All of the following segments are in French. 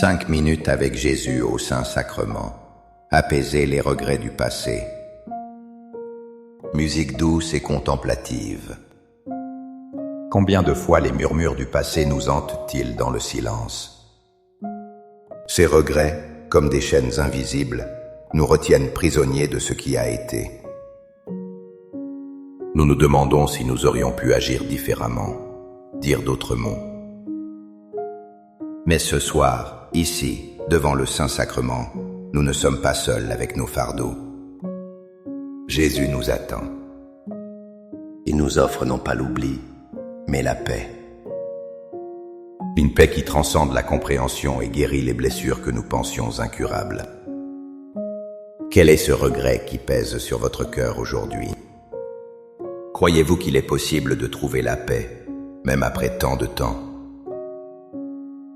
5 minutes avec Jésus au Saint-Sacrement. Apaiser les regrets du passé. Musique douce et contemplative. Combien de fois les murmures du passé nous hantent-ils dans le silence? Ces regrets, comme des chaînes invisibles, nous retiennent prisonniers de ce qui a été. Nous nous demandons si nous aurions pu agir différemment, dire d'autres mots. Mais ce soir, ici, devant le Saint-Sacrement, nous ne sommes pas seuls avec nos fardeaux. Jésus nous attend. Il nous offre non pas l'oubli, mais la paix. Une paix qui transcende la compréhension et guérit les blessures que nous pensions incurables. Quel est ce regret qui pèse sur votre cœur aujourd'hui? Croyez-vous qu'il est possible de trouver la paix, même après tant de temps?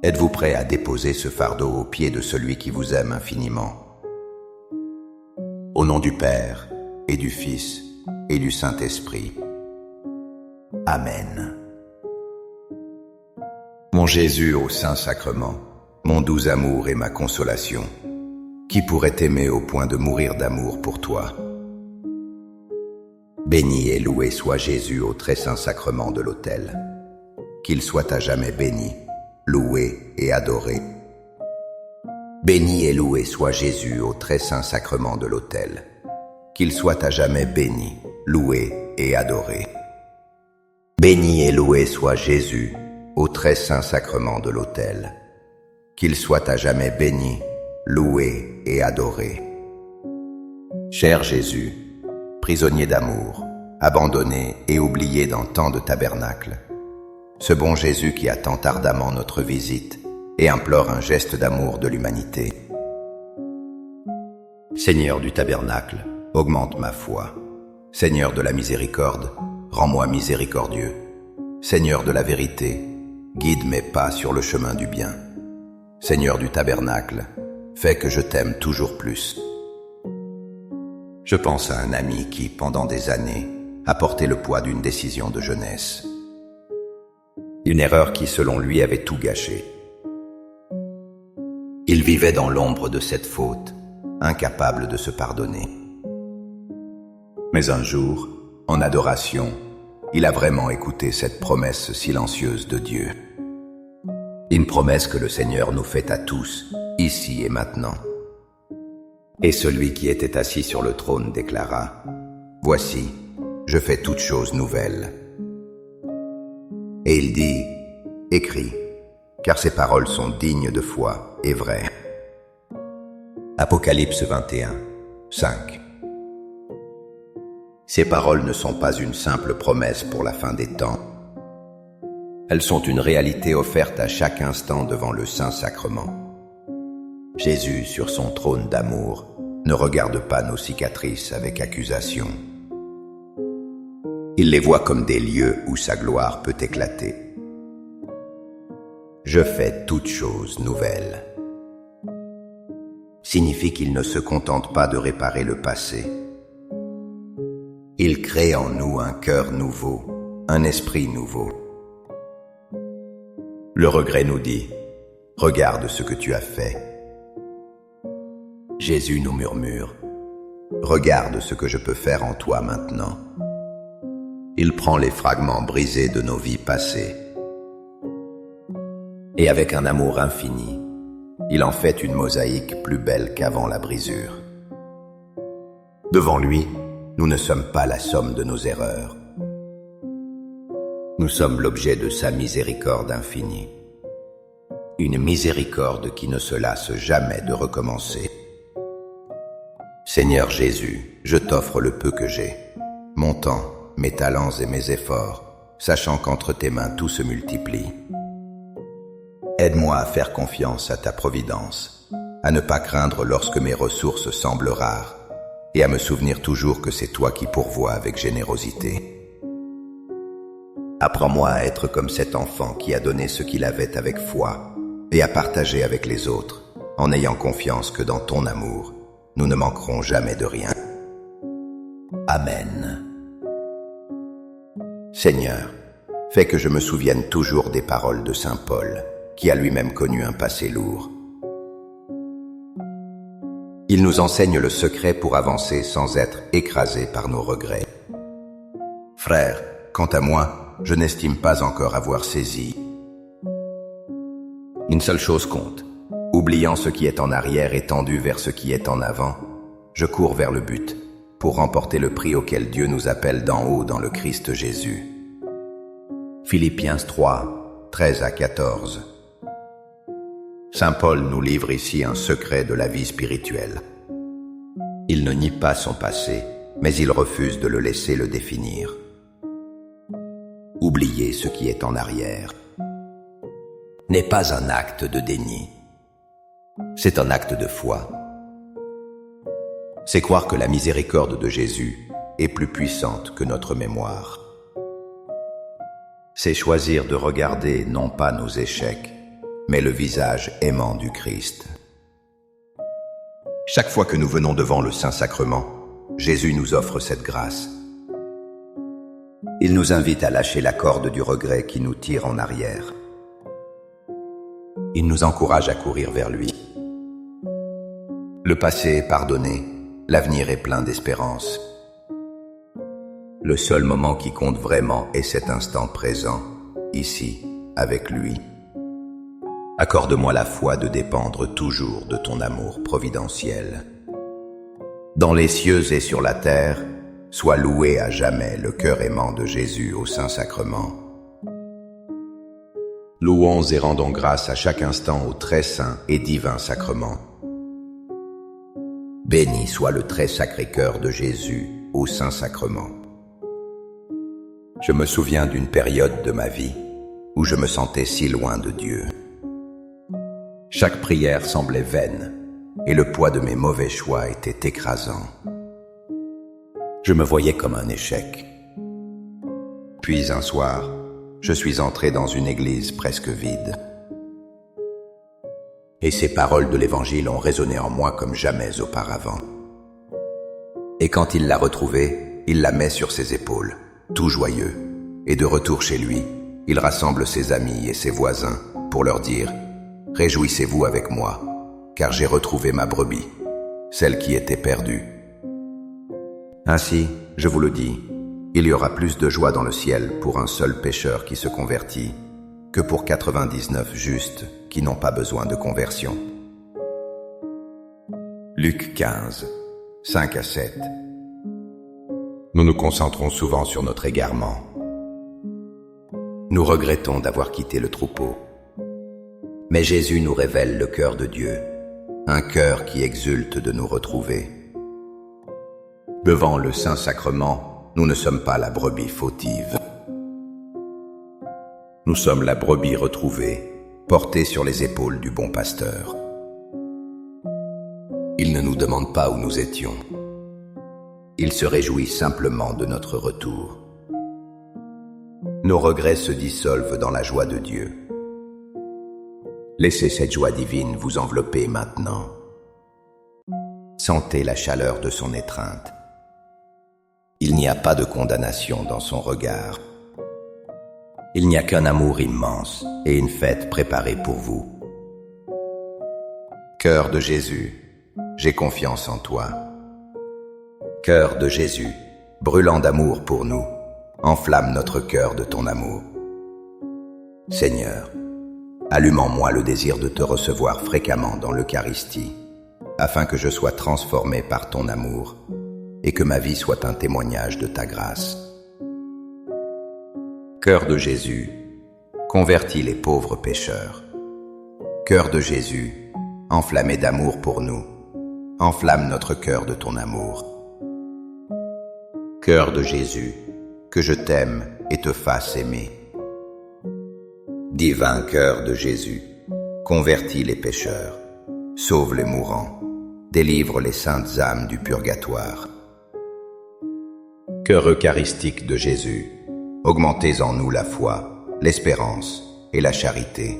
Êtes-vous prêt à déposer ce fardeau aux pieds de celui qui vous aime infiniment? Au nom du Père, et du Fils, et du Saint-Esprit. Amen. Mon Jésus au Saint-Sacrement, mon doux amour et ma consolation, qui pourrait t'aimer au point de mourir d'amour pour toi? Béni et loué soit Jésus au très saint sacrement de l'autel. Qu'il soit à jamais béni, loué et adoré. Béni et loué soit Jésus au très saint sacrement de l'autel. Qu'il soit à jamais béni, loué et adoré. Béni et loué soit Jésus au très saint sacrement de l'autel. Qu'il soit à jamais béni, loué et adoré. Cher Jésus, prisonnier d'amour, abandonné et oublié dans tant de tabernacles, ce bon Jésus qui attend ardemment notre visite et implore un geste d'amour de l'humanité. Seigneur du tabernacle, augmente ma foi. Seigneur de la miséricorde, rends-moi miséricordieux. Seigneur de la vérité, guide mes pas sur le chemin du bien. Seigneur du tabernacle, fais que je t'aime toujours plus. Je pense à un ami qui, pendant des années, a porté le poids d'une décision de jeunesse. Une erreur qui, selon lui, avait tout gâché. Il vivait dans l'ombre de cette faute, incapable de se pardonner. Mais un jour, en adoration, il a vraiment écouté cette promesse silencieuse de Dieu. Une promesse que le Seigneur nous fait à tous, ici et maintenant. Et celui qui était assis sur le trône déclara: « Voici, je fais toutes choses nouvelles. » Et il dit: « Écris, car ces paroles sont dignes de foi et vraies. » Apocalypse 21, 5. Ces paroles ne sont pas une simple promesse pour la fin des temps. Elles sont une réalité offerte à chaque instant devant le Saint-Sacrement. Jésus, sur son trône d'amour, ne regarde pas nos cicatrices avec accusation. Il les voit comme des lieux où sa gloire peut éclater. « Je fais toutes choses nouvelles » signifie qu'il ne se contente pas de réparer le passé. Il crée en nous un cœur nouveau, un esprit nouveau. Le regret nous dit: « Regarde ce que tu as fait. » Jésus nous murmure: « Regarde ce que je peux faire en toi maintenant. » Il prend les fragments brisés de nos vies passées. Et avec un amour infini, il en fait une mosaïque plus belle qu'avant la brisure. Devant lui, nous ne sommes pas la somme de nos erreurs. Nous sommes l'objet de sa miséricorde infinie. Une miséricorde qui ne se lasse jamais de recommencer. Seigneur Jésus, je t'offre le peu que j'ai, mon temps, mes talents et mes efforts, sachant qu'entre tes mains tout se multiplie. Aide-moi à faire confiance à ta providence, à ne pas craindre lorsque mes ressources semblent rares, et à me souvenir toujours que c'est toi qui pourvois avec générosité. Apprends-moi à être comme cet enfant qui a donné ce qu'il avait avec foi, et à partager avec les autres, en ayant confiance que dans ton amour, nous ne manquerons jamais de rien. Amen. Seigneur, fais que je me souvienne toujours des paroles de saint Paul, qui a lui-même connu un passé lourd, Il nous enseigne le secret pour avancer sans être écrasé par nos regrets. Frères, quant à moi, je n'estime pas encore avoir saisi. Une seule chose compte. Oubliant ce qui est en arrière et tendu vers ce qui est en avant, je cours vers le but, pour remporter le prix auquel Dieu nous appelle d'en haut dans le Christ Jésus. Philippiens 3, 13 à 14. Saint Paul nous livre ici un secret de la vie spirituelle. Il ne nie pas son passé, mais il refuse de le laisser le définir. Oublier ce qui est en arrière n'est pas un acte de déni. C'est un acte de foi. C'est croire que la miséricorde de Jésus est plus puissante que notre mémoire. C'est choisir de regarder non pas nos échecs, mais le visage aimant du Christ. Chaque fois que nous venons devant le Saint-Sacrement, Jésus nous offre cette grâce. Il nous invite à lâcher la corde du regret qui nous tire en arrière. Il nous encourage à courir vers lui. Le passé est pardonné, l'avenir est plein d'espérance. Le seul moment qui compte vraiment est cet instant présent, ici, avec lui. Accorde-moi la foi de dépendre toujours de ton amour providentiel. Dans les cieux et sur la terre, sois loué à jamais le cœur aimant de Jésus au Saint-Sacrement. Louons et rendons grâce à chaque instant au très saint et divin sacrement. Béni soit le très sacré cœur de Jésus au Saint-Sacrement. Je me souviens d'une période de ma vie où je me sentais si loin de Dieu. Chaque prière semblait vaine et le poids de mes mauvais choix était écrasant. Je me voyais comme un échec. Puis un soir, je suis entré dans une église presque vide. Et ces paroles de l'Évangile ont résonné en moi comme jamais auparavant. Et quand il l'a retrouvée, il la met sur ses épaules, tout joyeux. Et de retour chez lui, il rassemble ses amis et ses voisins pour leur dire « Réjouissez-vous avec moi, car j'ai retrouvé ma brebis, celle qui était perdue. » Ainsi, je vous le dis, il y aura plus de joie dans le ciel pour un seul pécheur qui se convertit que pour 99 justes qui n'ont pas besoin de conversion. Luc 15, 5 à 7. Nous nous concentrons souvent sur notre égarement. Nous regrettons d'avoir quitté le troupeau. Mais Jésus nous révèle le cœur de Dieu, un cœur qui exulte de nous retrouver. Devant le Saint-Sacrement, nous ne sommes pas la brebis fautive. Nous sommes la brebis retrouvée, portée sur les épaules du bon pasteur. Il ne nous demande pas où nous étions. Il se réjouit simplement de notre retour. Nos regrets se dissolvent dans la joie de Dieu. Laissez cette joie divine vous envelopper maintenant. Sentez la chaleur de son étreinte. Il n'y a pas de condamnation dans son regard. Il n'y a qu'un amour immense et une fête préparée pour vous. Cœur de Jésus, j'ai confiance en toi. Cœur de Jésus, brûlant d'amour pour nous, enflamme notre cœur de ton amour. Seigneur, allume en moi le désir de te recevoir fréquemment dans l'Eucharistie, afin que je sois transformé par ton amour et que ma vie soit un témoignage de ta grâce. Cœur de Jésus, convertis les pauvres pécheurs. Cœur de Jésus, enflammé d'amour pour nous, enflamme notre cœur de ton amour. Cœur de Jésus, que je t'aime et te fasse aimer. Divin cœur de Jésus, convertis les pécheurs, sauve les mourants, délivre les saintes âmes du purgatoire. Cœur eucharistique de Jésus, augmentez en nous la foi, l'espérance et la charité.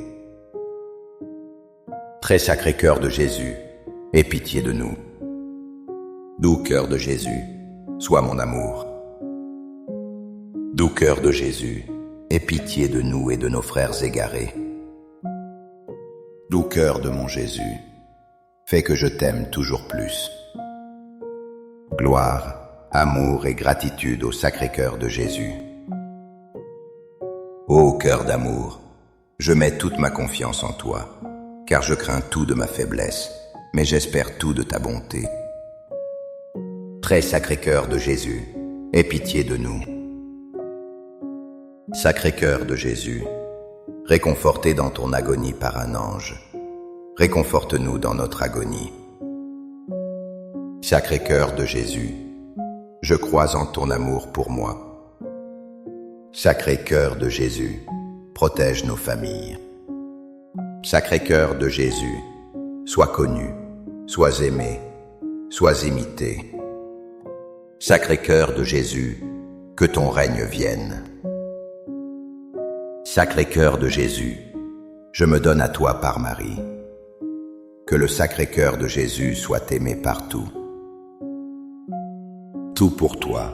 Très sacré cœur de Jésus, aie pitié de nous. Doux cœur de Jésus, sois mon amour. Doux cœur de Jésus, aie pitié de nous et de nos frères égarés. Doux cœur de mon Jésus, fais que je t'aime toujours plus. Gloire, amour et gratitude au Sacré-Cœur de Jésus. Ô cœur d'amour, je mets toute ma confiance en toi, car je crains tout de ma faiblesse, mais j'espère tout de ta bonté. Très Sacré-Cœur de Jésus, aie pitié de nous. Sacré-Cœur de Jésus, réconforté dans ton agonie par un ange, réconforte-nous dans notre agonie. Sacré-Cœur de Jésus, je crois en ton amour pour moi. Sacré-Cœur de Jésus, protège nos familles. Sacré-Cœur de Jésus, sois connu, sois aimé, sois imité. Sacré-Cœur de Jésus, que ton règne vienne. Sacré-Cœur de Jésus, je me donne à toi par Marie. Que le Sacré-Cœur de Jésus soit aimé partout. Tout pour toi,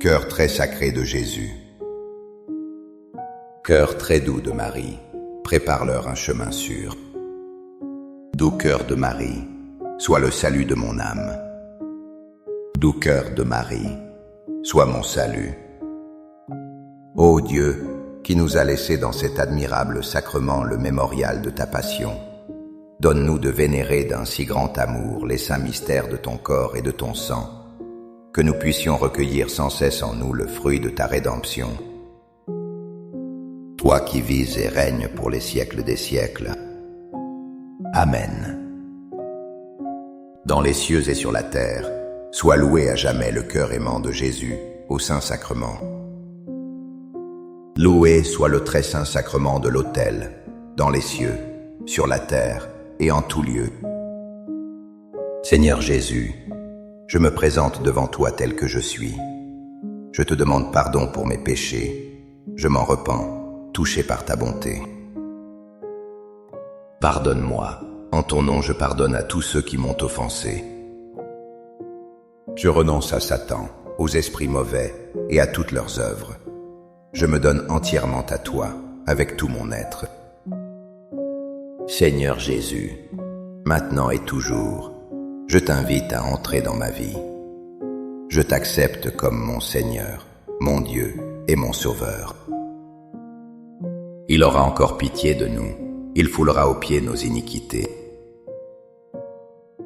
cœur très sacré de Jésus. Cœur très doux de Marie, prépare-leur un chemin sûr. Doux cœur de Marie, sois le salut de mon âme. Doux cœur de Marie, sois mon salut. Ô Dieu, qui nous a laissé dans cet admirable sacrement le mémorial de ta passion, donne-nous de vénérer d'un si grand amour les saints mystères de ton corps et de ton sang, que nous puissions recueillir sans cesse en nous le fruit de ta rédemption. Toi qui vis et règnes pour les siècles des siècles. Amen. Dans les cieux et sur la terre, sois loué à jamais le cœur aimant de Jésus au Saint-Sacrement. Loué soit le très saint sacrement de l'autel, dans les cieux, sur la terre et en tout lieu. Seigneur Jésus, je me présente devant toi tel que je suis. Je te demande pardon pour mes péchés. Je m'en repens, touché par ta bonté. Pardonne-moi. En ton nom, je pardonne à tous ceux qui m'ont offensé. Je renonce à Satan, aux esprits mauvais et à toutes leurs œuvres. Je me donne entièrement à toi, avec tout mon être. Seigneur Jésus, maintenant et toujours, je t'invite à entrer dans ma vie. Je t'accepte comme mon Seigneur, mon Dieu et mon Sauveur. Il aura encore pitié de nous, il foulera aux pieds nos iniquités.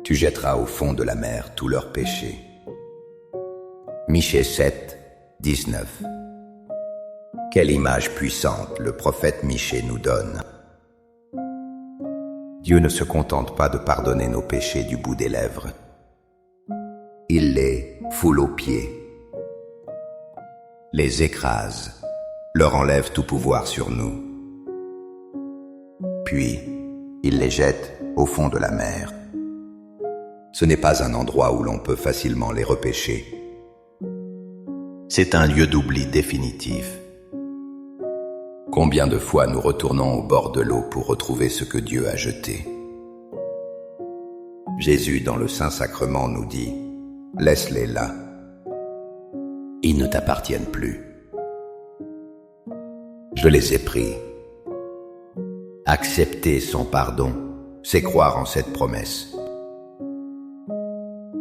Tu jetteras au fond de la mer tous leurs péchés. Michée 7, 19. Quelle image puissante le prophète Michée nous donne. Dieu ne se contente pas de pardonner nos péchés du bout des lèvres. Il les foule aux pieds, les écrase, leur enlève tout pouvoir sur nous. Puis, il les jette au fond de la mer. Ce n'est pas un endroit où l'on peut facilement les repêcher. C'est un lieu d'oubli définitif. Combien de fois nous retournons au bord de l'eau pour retrouver ce que Dieu a jeté? Jésus, dans le Saint-Sacrement, nous dit « Laisse-les là. Ils ne t'appartiennent plus. Je les ai pris. » Accepter son pardon, c'est croire en cette promesse.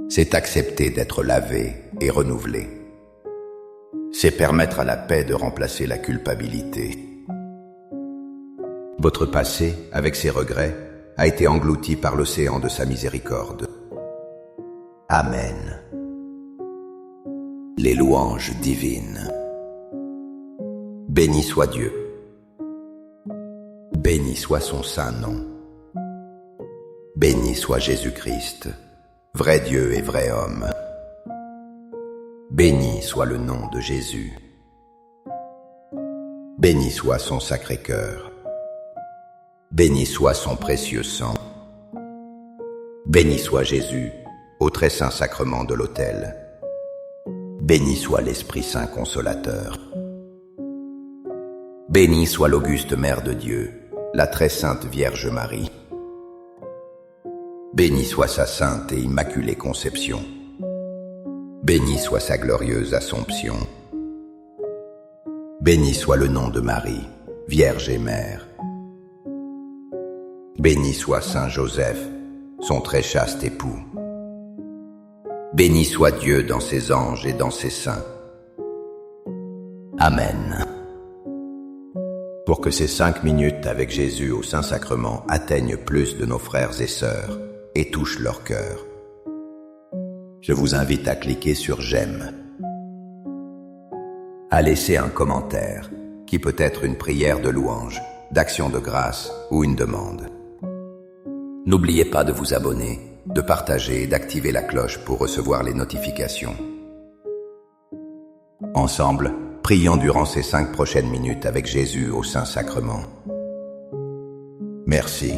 C'est accepter d'être lavé et renouvelé. C'est permettre à la paix de remplacer la culpabilité. Votre passé, avec ses regrets, a été englouti par l'océan de sa miséricorde. Amen. Les louanges divines. Béni soit Dieu. Béni soit son saint nom. Béni soit Jésus-Christ, vrai Dieu et vrai homme. Béni soit le nom de Jésus. Béni soit son sacré cœur. Béni soit son précieux sang. Béni soit Jésus, au très saint sacrement de l'autel. Béni soit l'Esprit Saint consolateur. Béni soit l'auguste Mère de Dieu, la très sainte Vierge Marie. Béni soit sa sainte et immaculée conception. Béni soit sa glorieuse Assomption. Béni soit le nom de Marie, Vierge et Mère. Béni soit Saint Joseph, son très chaste époux. Béni soit Dieu dans ses anges et dans ses saints. Amen. Pour que ces 5 minutes avec Jésus au Saint-Sacrement atteignent plus de nos frères et sœurs et touchent leur cœur, je vous invite à cliquer sur j'aime, à laisser un commentaire qui peut être une prière de louange, d'action de grâce ou une demande. N'oubliez pas de vous abonner, de partager et d'activer la cloche pour recevoir les notifications. Ensemble, prions durant ces 5 prochaines minutes avec Jésus au Saint-Sacrement. Merci.